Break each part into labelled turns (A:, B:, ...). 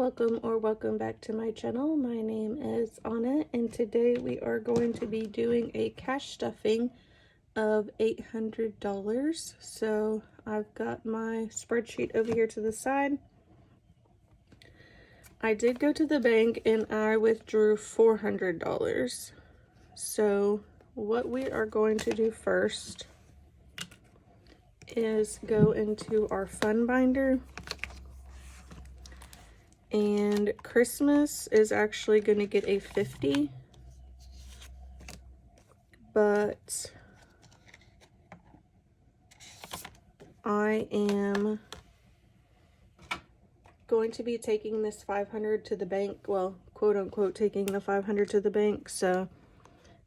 A: welcome back to my channel. My name is Anna, and today we are going to be doing a cash stuffing of $800. So I've got my spreadsheet over here to the side. I did go to the bank and I withdrew $400. So what we are going to do first is go into our fund binder. And Christmas is actually going to get a 50, but I am going to be taking this 500 to the bank. Well, quote unquote, taking the 500 to the bank. So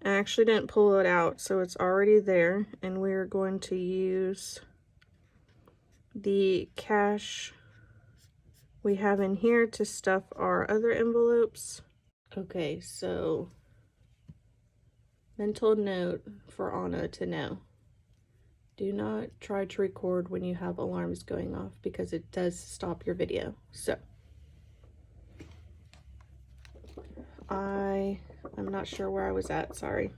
A: I actually didn't pull it out, so it's already there. And we're going to use the cash we have in here to stuff our other envelopes. Okay, so mental note for Anna to know. Do not try to record when you have alarms going off because it does stop your video. So I'm not sure where I was at, sorry.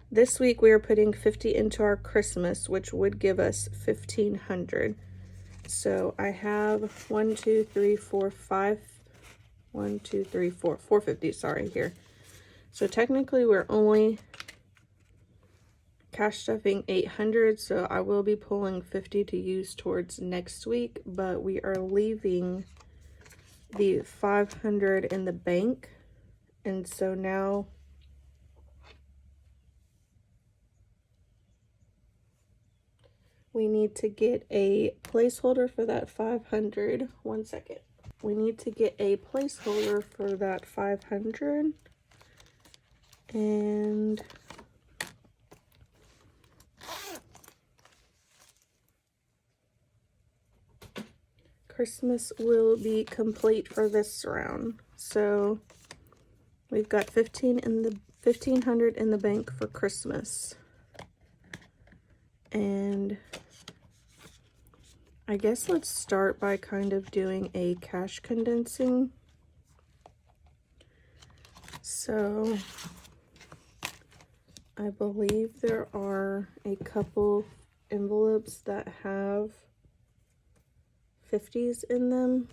A: This week we are putting 50 into our Christmas, which would give us 1,500. So I have 450, sorry, here. So technically we're only cash stuffing 800, so I will be pulling 50 to use towards next week, but we are leaving the 500 in the bank. And so now we need to get a placeholder for that 500. One second. We need to get a placeholder for that 500. And Christmas will be complete for this round. So we've got 1,500 in the bank for Christmas. And I guess let's start by kind of doing a cash condensing. So I believe there are a couple envelopes that have 50s in them.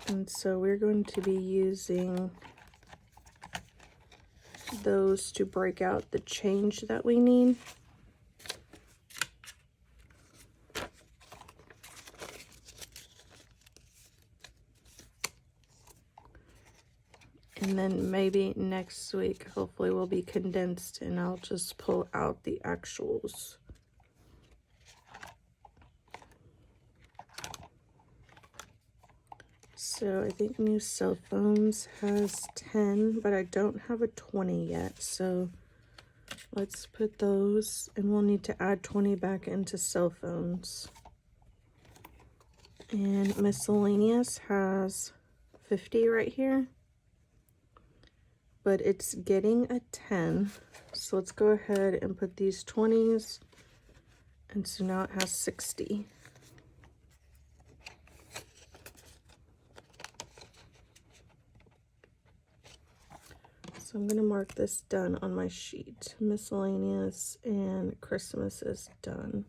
A: And so we're going to be using those to break out the change that we need. And then maybe next week, hopefully, will be condensed and I'll just pull out the actuals. So I think new cell phones has 10, but I don't have a 20 yet. So let's put those, and we'll need to add 20 back into cell phones. And miscellaneous has 50 right here, but it's getting a 10. So let's go ahead and put these 20s, and so now it has 60. So I'm going to mark this done on my sheet. Miscellaneous and Christmas is done.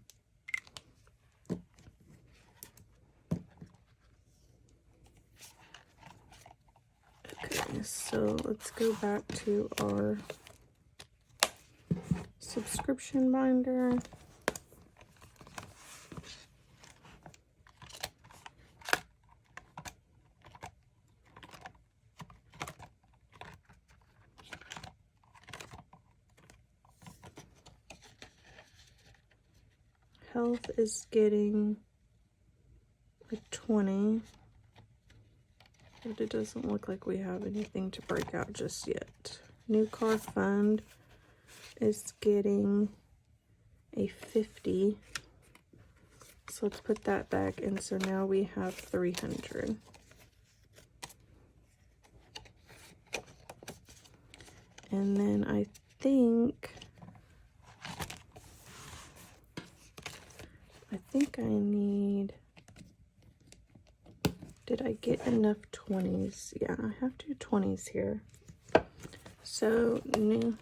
A: Okay, so let's go back to our subscription binder. Health is getting a 20, but it doesn't look like we have anything to break out just yet. New car fund is getting a 50, so let's put that back, and so now we have 300. And then I think I need, did I get enough 20s? Yeah, I have 2 20s here. So new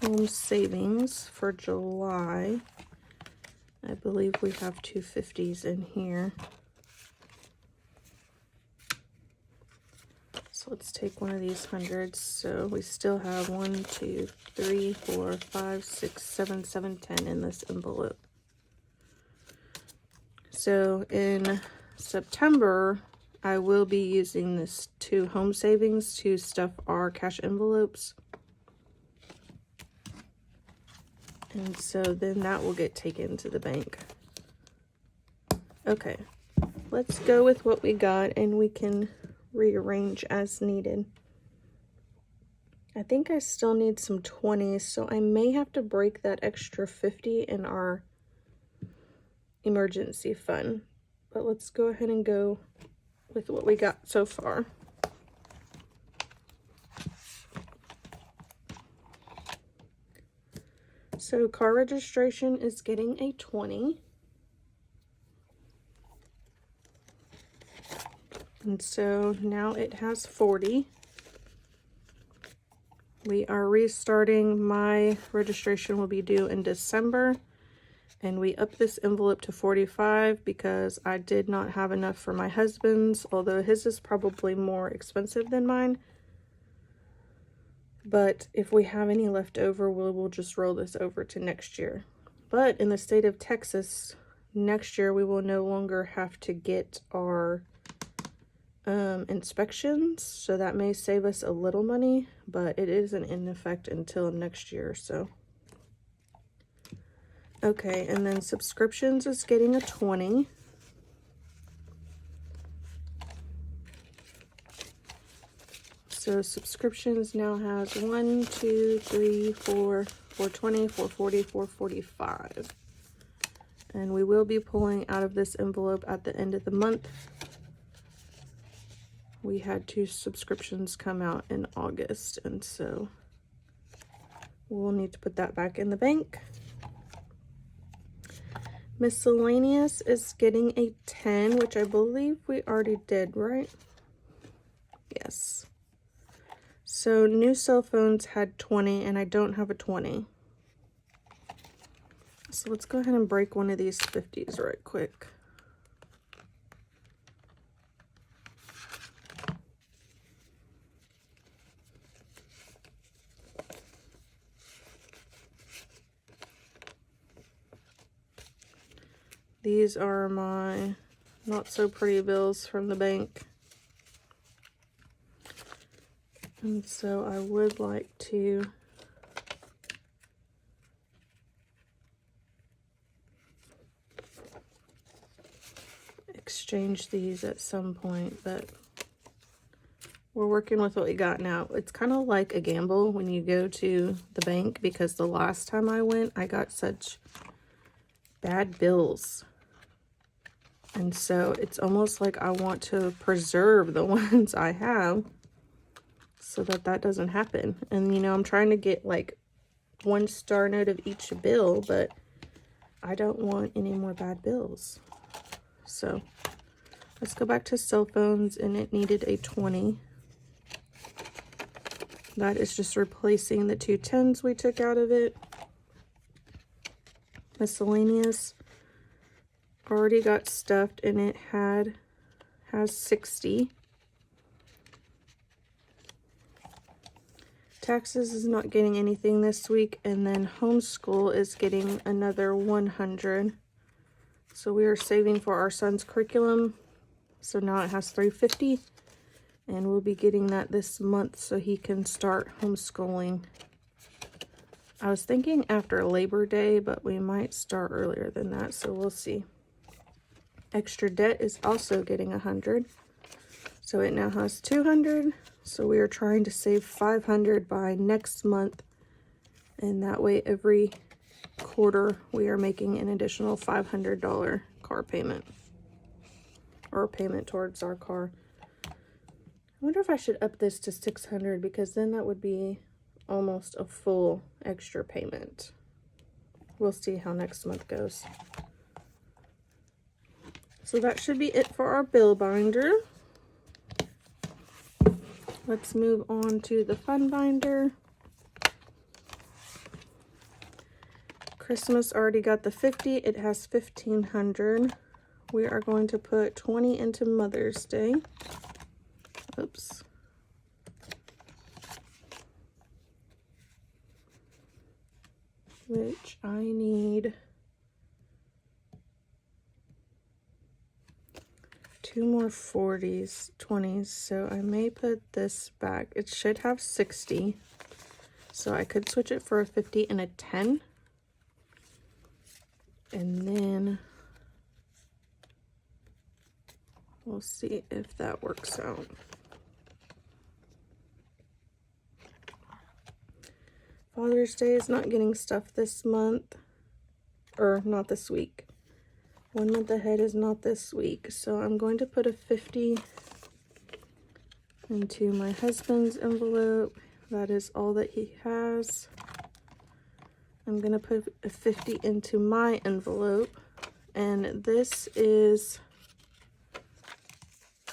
A: home savings for July. I believe we have 2 50s in here. So let's take one of these hundreds. So we still have 1, 2, 3, 4, 5, 6, 7, 7, 10 in this envelope. So in September, I will be using this 2 home savings to stuff our cash envelopes. And so then that will get taken to the bank. Okay, let's go with what we got and we can rearrange as needed. I think I still need some 20s, so I may have to break that extra 50 in our emergency fund. But let's go ahead and go with what we got so far. So car registration is getting a 20. And so now it has 40. We are restarting. My registration will be due in December. And we upped this envelope to 45 because I did not have enough for my husband's, although his is probably more expensive than mine. But if we have any left over, we'll just roll this over to next year. But in the state of Texas, next year we will no longer have to get our inspections, so that may save us a little money, but it isn't in effect until next year. So okay, and then subscriptions is getting a 20. So subscriptions now has 1, 2, 3, 4, 420, 440, 445. And we will be pulling out of this envelope at the end of the month. We had 2 subscriptions come out in August, and so we'll need to put that back in the bank. Miscellaneous is getting a 10, which I believe we already did, right? Yes. So new cell phones had 20, and I don't have a 20. So let's go ahead and break one of these 50s right quick. These are my not so pretty bills from the bank. And so I would like to exchange these at some point, but we're working with what we got now. It's kind of like a gamble when you go to the bank, because the last time I went, I got such bad bills. And so it's almost like I want to preserve the ones I have so that that doesn't happen. And, you know, I'm trying to get like 1 star note of each bill, but I don't want any more bad bills. So let's go back to cell phones, and it needed a 20. That is just replacing the 2 10s we took out of it. Miscellaneous already got stuffed, and it has 60. Taxes is not getting anything this week, and then homeschool is getting another 100. So we are saving for our son's curriculum. So now it has 350, and we'll be getting that this month so he can start homeschooling. I was thinking after Labor Day, but we might start earlier than that, so we'll see. Extra debt is also getting 100. So it now has 200. So we are trying to save 500 by next month. And that way every quarter we are making an additional $500 car payment. Or payment towards our car. I wonder if I should up this to 600, because then that would be almost a full extra payment. We'll see how next month goes. So that should be it for our bill binder. Let's move on to the fun binder. Christmas already got the 50. It has 1,500. We are going to put 20 into Mother's Day. Oops. Which I need 2 more 40s, 20s, so I may put this back. It should have 60, so I could switch it for a 50 and a 10. And then we'll see if that works out. Father's Day is not getting stuff this month, or not this week. 1 month ahead is not this week, so I'm going to put a 50 into my husband's envelope. That is all that he has. I'm going to put a 50 into my envelope, and this is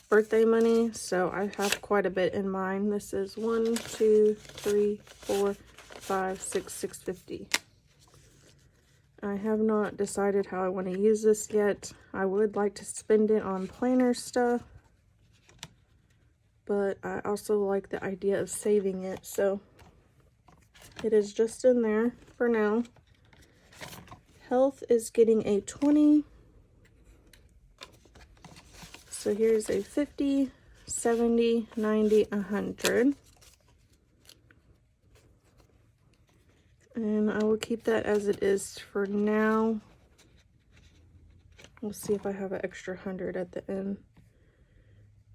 A: birthday money, so I have quite a bit in mine. This is 1, 2, 3, 4, 5, 6, $6.50. I have not decided how I want to use this yet. I would like to spend it on planner stuff, but I also like the idea of saving it, so it is just in there for now. Health is getting a 20. So here's a 50, 70, 90, 100. And I will keep that as it is for now. We'll see if I have an extra 100 at the end.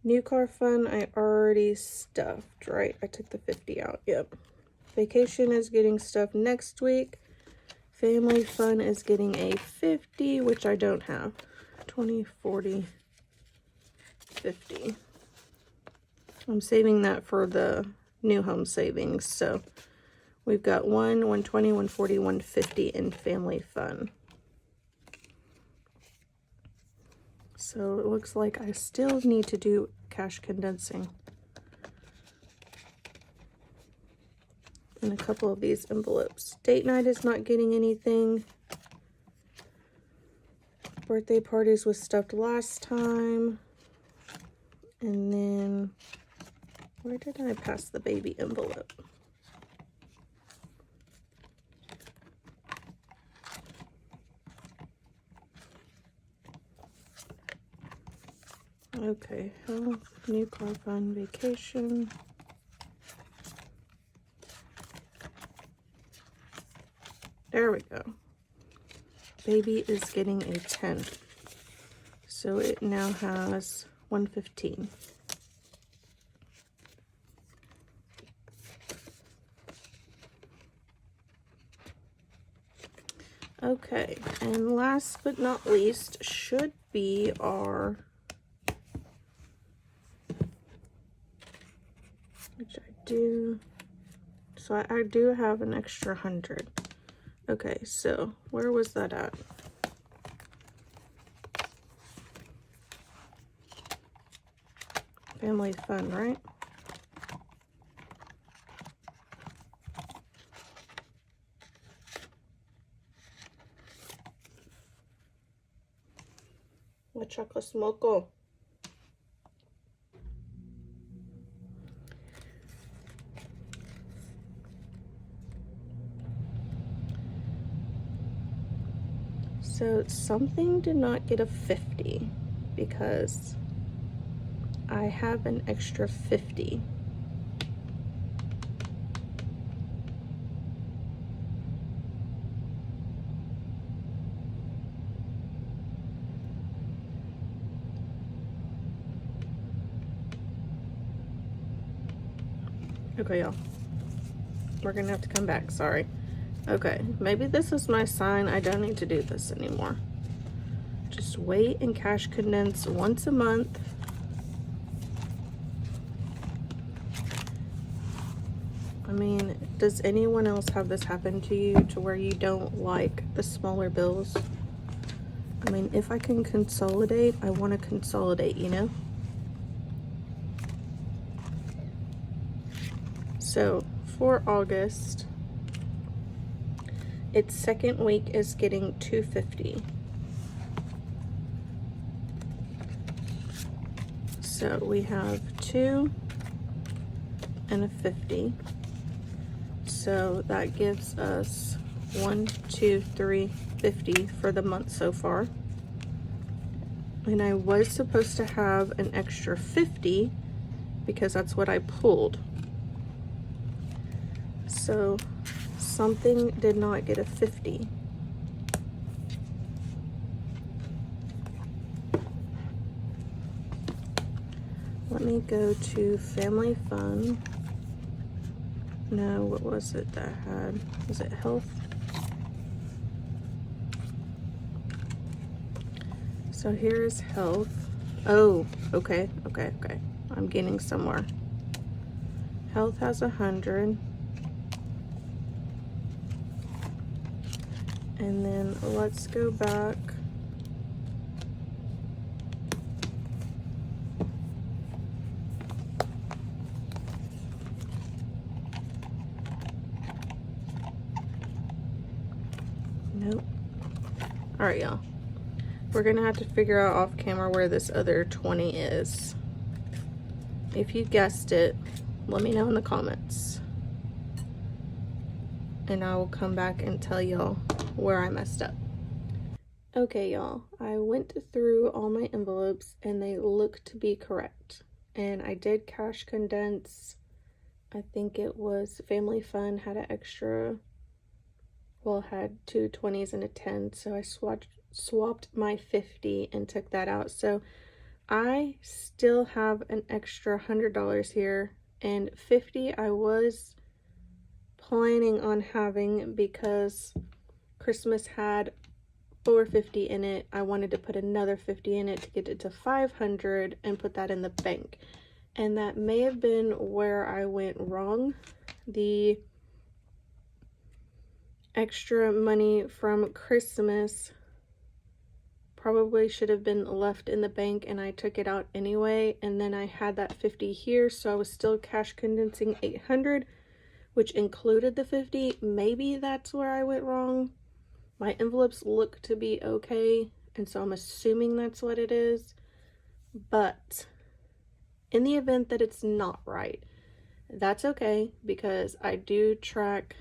A: New car fund, I already stuffed, right? I took the 50 out, yep. Vacation is getting stuffed next week. Family fun is getting a 50, which I don't have. 20, 40, 50. I'm saving that for the new home savings, so we've got 1, 120, 140, 150 in family fun. So it looks like I still need to do cash condensing in a couple of these envelopes. Date night is not getting anything. Birthday parties was stuffed last time. And then, where did I pass the baby envelope? Okay, health, new car fund, vacation. There we go. Baby is getting a 10. So it now has 115. Okay, and last but not least should be our, which I do, so I do have an extra 100. Okay, so where was that at? Family fun, right? Chocolate smoko. So something did not get a 50 because I have an extra 50. Okay, y'all. We're gonna have to come back, sorry. Okay, maybe this is my sign. I don't need to do this anymore. Just wait and cash condense once a month. I mean, does anyone else have this happen to you to where you don't like the smaller bills? I mean, if I can consolidate, I want to consolidate, you know? So for August, its second week is getting $250. So we have 2 and a 50. So that gives us 1, 2, 3, 50 for the month so far. And I was supposed to have an extra 50 because that's what I pulled. So something did not get a 50. Let me go to Family Fun. No, what was it that had? Was it Health? So here's Health. Oh, okay. I'm getting somewhere. Health has 100. And then let's go back. Nope. All right, y'all. We're gonna have to figure out off camera where this other 20 is. If you guessed it, let me know in the comments. And I will come back and tell y'all where I messed up. Okay, y'all. I went through all my envelopes and they look to be correct. And I did cash condense. I think it was Family Fun had an extra, well, had 2 20s and a 10. So I swapped my 50 and took that out. So I still have an extra $100 here, and 50 I was planning on having because Christmas had 450 in it. I wanted to put another 50 in it to get it to 500 and put that in the bank. And that may have been where I went wrong. The extra money from Christmas probably should have been left in the bank, and I took it out anyway. And then I had that 50 here, so I was still cash condensing 800, which included the 50. Maybe that's where I went wrong. My envelopes look to be okay, and so I'm assuming that's what it is. But in the event that it's not right, that's okay, because I do track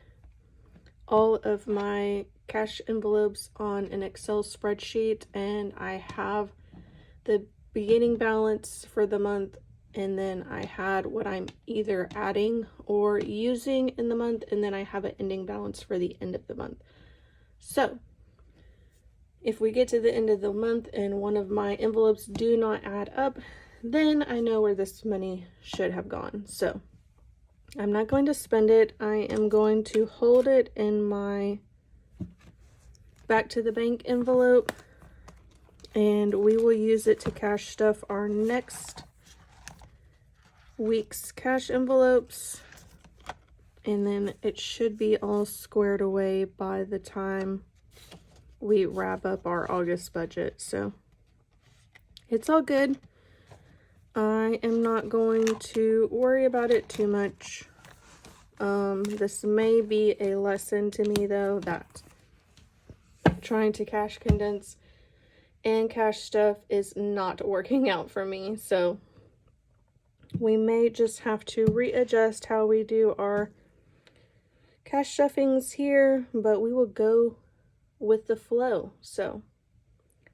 A: all of my cash envelopes on an Excel spreadsheet, and I have the beginning balance for the month, and then I had what I'm either adding or using in the month, and then I have an ending balance for the end of the month. So if we get to the end of the month and one of my envelopes do not add up, then I know where this money should have gone. So I'm not going to spend it. I am going to hold it in my back to the bank envelope, and we will use it to cash stuff our next week's cash envelopes, and then it should be all squared away by the time we wrap up our August budget. So it's all good. I am not going to worry about it too much. This may be a lesson to me, though, that trying to cash condense and cash stuff is not working out for me. So we may just have to readjust how we do our cash stuffings here, but we will go with the flow. So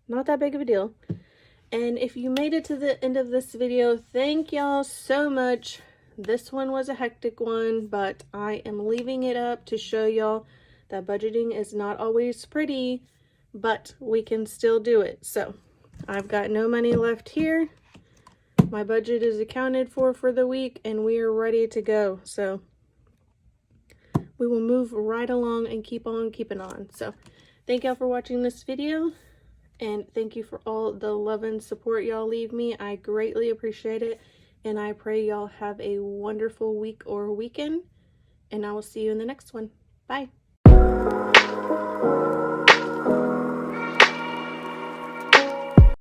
A: not that big of a deal. And if you made it to the end of this video, thank y'all so much. This one was a hectic one, but I am leaving it up to show y'all that budgeting is not always pretty, but we can still do it. So I've got no money left here. My budget is accounted for the week, and we are ready to go. So we will move right along and keep on keeping on. So thank y'all for watching this video, and thank you for all the love and support y'all leave me. I greatly appreciate it, and I pray y'all have a wonderful week or weekend, and I will see you in the next one. Bye.